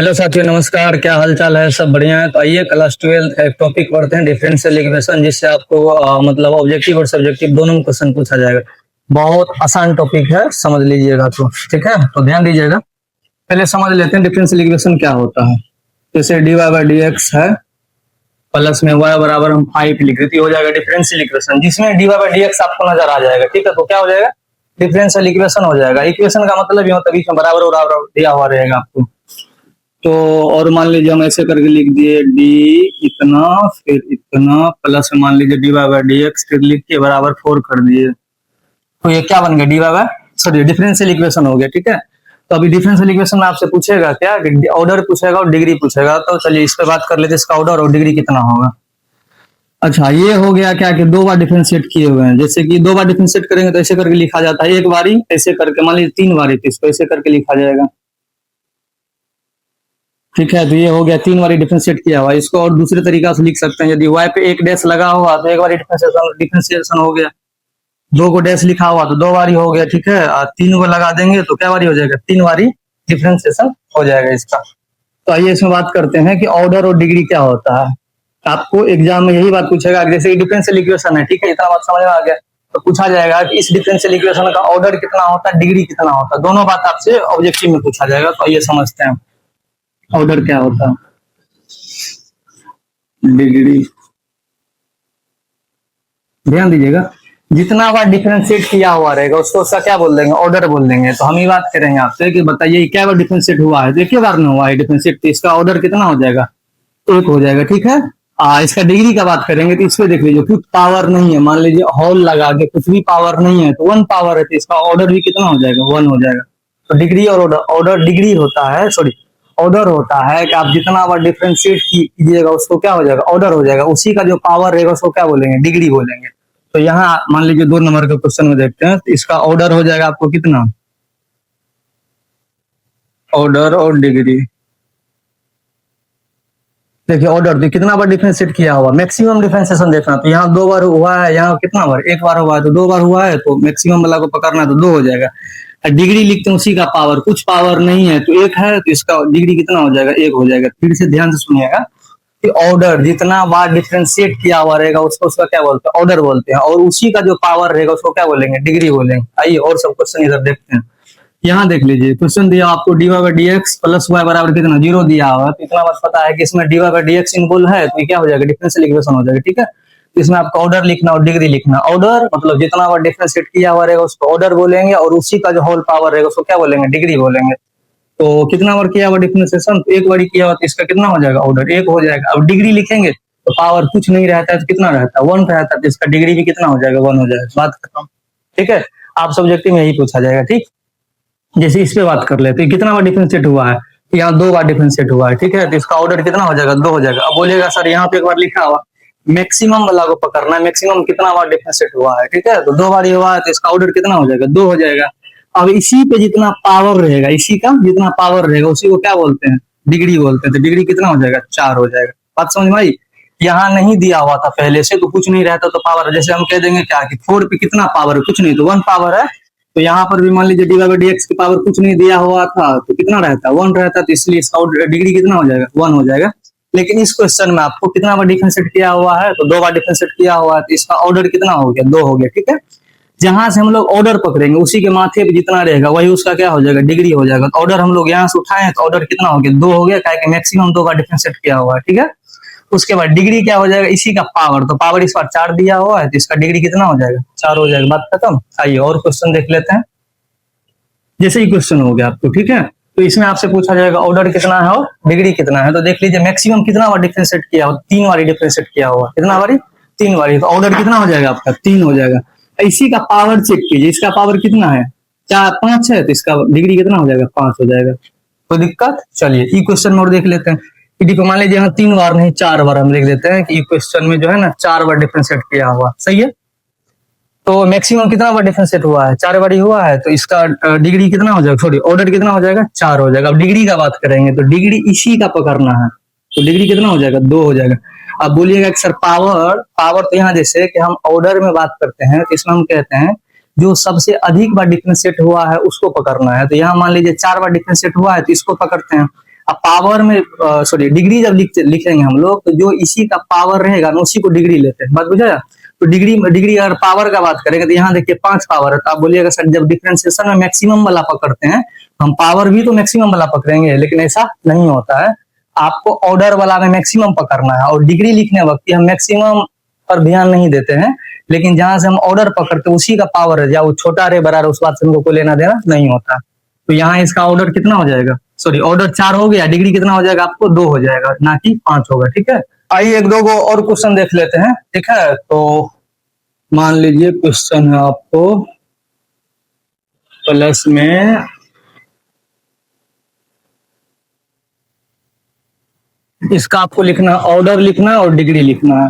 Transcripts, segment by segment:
Hello साथियों, नमस्कार। क्या हाल चाल है? सब बढ़िया है? तो आइए क्लास 12 एक टॉपिक पढ़ते हैं, डिफरेंशियल इक्वेशन, जिससे आपको मतलब ऑब्जेक्टिव और सब्जेक्टिव दोनों में क्वेश्चन पूछा जाएगा। बहुत आसान टॉपिक है, समझ लीजिएगा। तो ठीक है, तो ध्यान दीजिएगा। पहले समझ लेते हैं डिफरेंशियल इक्वेशन क्या होता है। जैसे D Y by D X है, प्लस में वाई बराबर हम 5 लिख देते, हो जाएगा डिफरेंशियल इक्वेशन, जिसमें D Y by D X आपको नजर आ जाएगा। ठीक है, तो क्या हो जाएगा? डिफरेंशियल इक्वेशन हो जाएगा। इक्वेशन का मतलब ये होता है बीच में बराबर और दिया हुआ रहेगा आपको। तो और मान लीजिए हम ऐसे करके लिख दिए डी इतना फिर इतना प्लस मान लीजिए D Y by D X फिर लिख के बराबर 4 कर दिए। तो ये क्या बन गया? D Y by sorry differential equation हो गया। ठीक है, तो अभी डिफरेंशियल इक्वेशन में आपसे पूछेगा क्या? ऑर्डर पूछेगा और डिग्री पूछेगा। तो चलिए इस पे बात कर लेते हैं, इसका ऑर्डर और डिग्री कितना होगा। अच्छा, ये हो गया क्या कि दो बार डिफरेंशिएट किए हुए हैं। जैसे कि दो बार डिफरेंशिएट करेंगे तो ऐसे करके लिखा जाता है, एक बारी ऐसे करके, मान लीजिए 3 बारी, तो इसको ऐसे करके लिखा जाएगा। ठीक है, तो ये हो गया 3 बारी डिफरेंशिएट किया हुआ। इसको और दूसरे तरीका से लिख सकते हैं, यदि y पे एक डैश लगा हुआ तो एक बारी डिफरेंशिएशन हो गया। 2 को डैश लिखा हुआ तो 2 बारी हो गया। ठीक है, और 3 को लगा देंगे तो क्या बारी हो जाएगा? 3 बारी डिफरेंशिएशन हो जाएगा इसका। तो आइए इसमें बात करते हैं कि ऑर्डर और डिग्री क्या होता है। आपको एग्जाम में यही बात पूछेगा, जैसे डिफरेंशियल इक्वेशन है। ठीक है, इतना बात समझ में आ गया। तो पूछा जाएगा कि इस डिफरेंशियल इक्वेशन का ऑर्डर कितना होता है, डिग्री कितना होता है। दोनों बात आपसे ऑब्जेक्टिव में पूछा जाएगा। तो आइए समझते हैं ऑर्डर क्या होता है, डिग्री। ध्यान दीजिएगा, जितना बार डिफरेंशिएट किया हुआ रहेगा उसको उसका क्या बोल देंगे? ऑर्डर बोल देंगे। तो हम ही बात करेंगे आपसे कि बताइए क्या बार डिफरेंशिएट हुआ है। तो एक ही बार में हुआ है डिफरेंशिएट, तो इसका ऑर्डर कितना हो जाएगा? 1 हो जाएगा। ठीक है, इसका डिग्री का बात करेंगे तो इसमें देख लीजिए कुछ पावर नहीं है, मान लीजिए होल लगा के कुछ भी पावर नहीं है, तो 1 पावर है, तो इसका ऑर्डर भी कितना हो जाएगा? 1 हो जाएगा। तो डिग्री और ऑर्डर डिग्री होता है, सॉरी ऑर्डर होता है कि आप जितना बार डिफरेंशिएट कीजिएगा उसको क्या हो जाएगा? ऑर्डर हो जाएगा। उसी का जो पावर रहेगा उसको क्या बोलेंगे? डिग्री बोलेंगे। तो यहाँ मान लीजिए 2 नंबर के क्वेश्चन में देखते हैं, तो इसका ऑर्डर हो जाएगा आपको कितना? ऑर्डर और डिग्री देखिए, ऑर्डर तो कितना बार डिफरेंशिएट किया हुआ, मैक्सिमम डिफरेंशिएशन देखना। तो यहाँ 2 बार हुआ है, यहाँ कितना बार? 1 बार हुआ है, तो 2 बार हुआ है, तो मैक्सिमम वाला को पकड़ना है तो 2 हो जाएगा। डिग्री लिखते हैं उसी का पावर, कुछ पावर नहीं है तो 1 है, तो इसका डिग्री कितना हो जाएगा? 1 हो जाएगा। फिर से ध्यान से सुनिएगा कि ऑर्डर जितना बार डिफरेंशिएट किया हुआ रहेगा उसको उसका क्या बोलते हैं? ऑर्डर बोलते हैं। और उसी का जो पावर रहेगा उसको क्या बोलेंगे? डिग्री बोलेंगे। आइए और सब क्वेश्चन इधर देखते हैं। यहाँ देख लीजिए, क्वेश्चन दिया आपको D Y by D X plus Y बराबर कितना? 0 दिया हुआ है। तो इतना बात पता है कि इसमें D Y by D X involve है, तो ये क्या हो जाएगा? डिफरेंशियल इक्वेशन हो जाएगा। ठीक है, इसमें आपका ऑर्डर लिखना और डिग्री लिखना। ऑर्डर मतलब जितना बार डिफरेंशिएट किया हुआ रहेगा उसको ऑर्डर बोलेंगे, और उसी का जो होल पावर रहेगा उसको क्या बोलेंगे? डिग्री बोलेंगे। तो कितना बार किया हुआ डिफरेंशिएशन? तो 1 बार किया हुआ, तो इसका कितना हो जाएगा? ऑर्डर 1 हो जाएगा। अब डिग्री लिखेंगे तो पावर कुछ नहीं रहता है तो कितना रहता है? 1 रहता है, तो इसका डिग्री भी कितना हो जाएगा? 1 हो जाएगा। बात खत्म। ठीक है, आप सब्जेक्टिव में यही पूछा जाएगा। ठीक, जैसे इस पे बात कर लेते हैं, कितना बार डिफरेंशिएट हुआ है? यहाँ 2 बार डिफरेंशिएट हुआ है। ठीक है, तो इसका ऑर्डर कितना हो जाएगा? 2 हो जाएगा। अब बोलिएगा सर यहाँ पे 1 बार लिखा हुआ, मैक्सिमम वाला को पकड़ना है, मैक्सिमम कितना बार डिफरेंशिएट हुआ है। ठीक है, तो 2 बार ही हुआ है, तो इसका ऑर्डर कितना हो जाएगा? 2 हो जाएगा। अब इसी पे जितना पावर रहेगा, इसी का जितना पावर रहेगा उसी को क्या बोलते हैं? डिग्री बोलते हैं। तो डिग्री कितना हो जाएगा? 4 हो जाएगा। बात समझ में आई? यहाँ नहीं दिया हुआ था पहले से, तो कुछ नहीं रहता तो पावर, जैसे हम कह देंगे क्या कि 4 पे कितना पावर है? कुछ नहीं, तो 1 पावर है। तो यहाँ पर भी मान लीजिए D Y by D X की पावर कुछ नहीं दिया हुआ था, तो कितना रहता? 1 रहता, तो इसलिए इसका डिग्री कितना हो जाएगा? 1 हो जाएगा। लेकिन इस क्वेश्चन में आपको कितना बार डिफरेंशिएट किया हुआ है? तो 2 बार डिफरेंशिएट किया हुआ है, तो इसका ऑर्डर कितना हो गया? 2 हो गया। ठीक है, जहां से हम लोग ऑर्डर पकड़ेंगे उसी के माथे पे जितना रहेगा वही उसका क्या हो जाएगा? डिग्री हो जाएगा। तो ऑर्डर हम लोग यहाँ से उठाए हैं तो ऑर्डर कितना हो गया? 2 हो गया, क्या मैक्सिमम 2 बार डिफरेंशिएट किया हुआ है। ठीक है, उसके बाद डिग्री क्या हो जाएगा? इसी का पावर, तो पावर इस बार 4 दिया हुआ है, तो इसका डिग्री कितना हो जाएगा? 4 हो जाएगा। बात खत्म। आइए और क्वेश्चन देख लेते हैं। जैसे ही क्वेश्चन हो गया आपको, ठीक है, तो इसमें आपसे पूछा जाएगा ऑर्डर कितना है और डिग्री कितना है। तो देख लीजिए मैक्सिमम कितना बार डिफरेंशिएट किया हो? 3 बार डिफरेंशिएट किया हुआ। कितना बारी? 3 बार। तो ऑर्डर कितना हो जाएगा आपका? 3 हो जाएगा। इसी का पावर चेक कीजिए, इसका पावर कितना है? 4 5 है, तो इसका डिग्री कितना हो जाएगा? 5 हो जाएगा। कोई दिक्कत? चलिए ई क्वेश्चन में और देख लेते हैं। मान लीजिए यहाँ 3 बार नहीं 4 बार हम लिख देते हैं कि क्वेश्चन में जो है ना 4 बार डिफरेंशिएट किया हुआ। सही है, तो मैक्सिमम कितना बार डिफरेंशिएट हुआ है? 4 बार ही हुआ है, तो इसका डिग्री कितना हो जाएगा? सॉरी ऑर्डर कितना हो जाएगा? 4 हो जाएगा। अब डिग्री का बात करेंगे तो डिग्री इसी का पकड़ना है, तो डिग्री कितना हो जाएगा? 2 हो जाएगा। अब बोलिएगा कि सर पावर तो यहाँ जैसे कि हम ऑर्डर में बात करते हैं तो इसमें हम कहते हैं जो सबसे अधिक बार डिफरेंशिएट हुआ है उसको पकड़ना है। तो यहाँ मान लीजिए 4 बार डिफरेंशिएट हुआ है तो इसको पकड़ते हैं। अब पावर में सॉरी डिग्री जब लिखेंगे हम लोग, तो जो इसी का पावर रहेगा ना उसी को डिग्री लेते हैं, बात बुझा। तो डिग्री डिग्री अगर पावर का बात करेंगे तो यहाँ देखिए 5 पावर है, तो आप बोलिएगा सर जब डिफरेंशिएशन में मैक्सिमम वाला पकड़ते हैं हम पावर भी तो मैक्सिमम वाला पकड़ेंगे, लेकिन ऐसा नहीं होता है। आपको ऑर्डर वाला में मैक्सिमम पकड़ना है, और डिग्री लिखने वक्त हम मैक्सिमम पर ध्यान नहीं देते हैं, लेकिन जहां से हम ऑर्डर पकड़ते हैं उसी का पावर है, या वो छोटा रे बड़ा रे उस बात से हमको कोई लेना देना नहीं होता। तो यहाँ इसका ऑर्डर कितना हो जाएगा, सॉरी ऑर्डर 4 हो गया, डिग्री कितना हो जाएगा आपको 2 हो जाएगा, ना कि 5 होगा। ठीक है, आइए एक दो को और क्वेश्चन देख लेते हैं। ठीक है, तो मान लीजिए क्वेश्चन है आपको प्लस में इसका आपको लिखना ऑर्डर लिखना है और डिग्री लिखना है।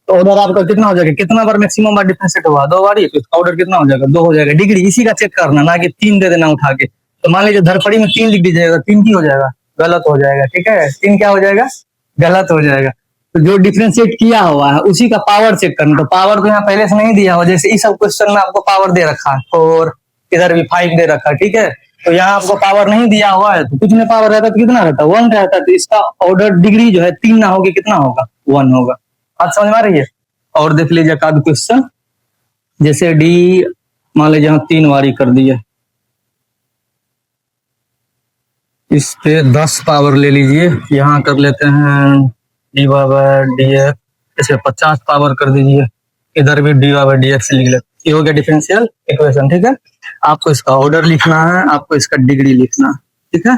तो ऑर्डर आपका कितना हो जाएगा, कितना बार मैक्सिमम बार डिफरेंशिएट हुआ 2 बार ही, तो इसका ऑर्डर कितना हो जाएगा 2 हो जाएगा। डिग्री इसी का चेक करना, ना कि 3 दे देना उठा के। तो मान लीजिए धरफड़ी में 3 लिख दीजिएगा, 3 की हो जाएगा, गलत हो जाएगा। ठीक है, 3 क्या हो जाएगा, गलत हो जाएगा। तो जो डिफरेंशिएट किया हुआ है उसी का पावर चेक करना। तो पावर तो यहाँ पहले से नहीं दिया हुआ, जैसे इस सब क्वेश्चन में आपको पावर दे रखा है 4, इधर भी 5 दे रखा है। ठीक है, तो यहाँ आपको पावर नहीं दिया हुआ है, तो कुछ में पावर रहता तो कितना रहता 1 रहता, तो इसका ऑर्डर डिग्री जो है 3 ना होगी, कितना होगा 1 होगा। बात समझ में आ रही है। और देख लीजिए एक आध क्वेश्चन, जैसे डी मान लीजिए यहाँ 3 बारी कर दिए, इस पे 10 पावर ले लीजिए, यहाँ कर लेते हैं डी बाय डी एक्स, इसे 50 पावर कर दीजिए, इधर भी डी बाय डी एक्स लिख लेते। ये हो गया डिफरेंशियल इक्वेशन। ठीक है, आपको इसका ऑर्डर लिखना है, आपको इसका डिग्री लिखना है। ठीक है,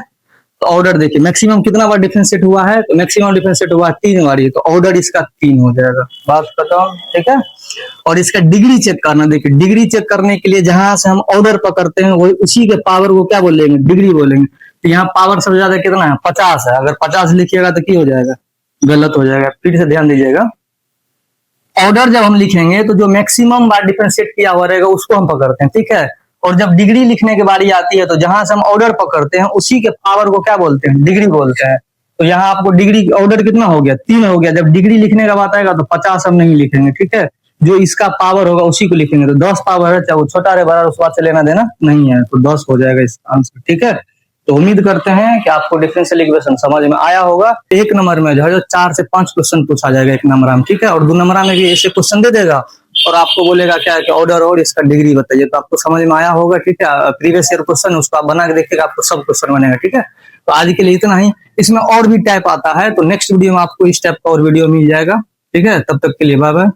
तो ऑर्डर देखिए मैक्सिमम कितना बार डिफरेंशिएट हुआ है, तो मैक्सिमम डिफरेंशिएट हुआ 3 बार, तो ऑर्डर इसका 3 हो जाएगा। बात बताओ। ठीक है, और इसका डिग्री चेक करना, देखिए डिग्री चेक करने के लिए जहां से हम ऑर्डर पकड़ते हैं वही उसी के पावर को क्या बोलेंगे, डिग्री बोलेंगे। तो यहाँ पावर सबसे ज्यादा कितना है 50 है, अगर 50 लिखिएगा तो क्या हो जाएगा, गलत हो जाएगा। फिर से ध्यान दीजिएगा, ऑर्डर जब हम लिखेंगे तो जो मैक्सिमम बार डिफरेंशिएट किया हुआ रहेगा उसको हम पकड़ते हैं। ठीक है, और जब डिग्री लिखने की बारी आती है तो जहां से हम ऑर्डर पकड़ते हैं उसी के पावर को क्या बोलते हैं, डिग्री बोलते हैं। तो यहाँ आपको डिग्री ऑर्डर कितना हो गया 3 हो गया। जब डिग्री लिखने का बात आएगा तो 50 हम नहीं लिखेंगे। ठीक है, जो इसका पावर होगा उसी को लिखेंगे। तो 10 पावर है, चाहे वो छोटा रहे बड़ा, उस बात से लेना देना नहीं है, तो 10 हो जाएगा इसका आंसर। ठीक है, तो उम्मीद करते हैं कि आपको डिफरेंशियल इक्वेशन समझ में आया होगा। 1 नंबर में जो है 4 से 5 क्वेश्चन पूछा जाएगा 1 नंबर में। ठीक है, और 2 नंबर में भी ऐसे क्वेश्चन दे देगा और आपको बोलेगा क्या है कि ऑर्डर और इसका डिग्री बताइए। तो आपको समझ में आया होगा। ठीक है, प्रीवियस ईयर क्वेश्चन उसको आप बना के देखिएगा, आपको सब क्वेश्चन बनेगा। ठीक है, तो आज के लिए इतना ही। इसमें और भी टाइप आता है, तो नेक्स्ट वीडियो में आपको इस टाइप का और वीडियो मिल जाएगा। ठीक है, तब तक के लिए बाय बाय।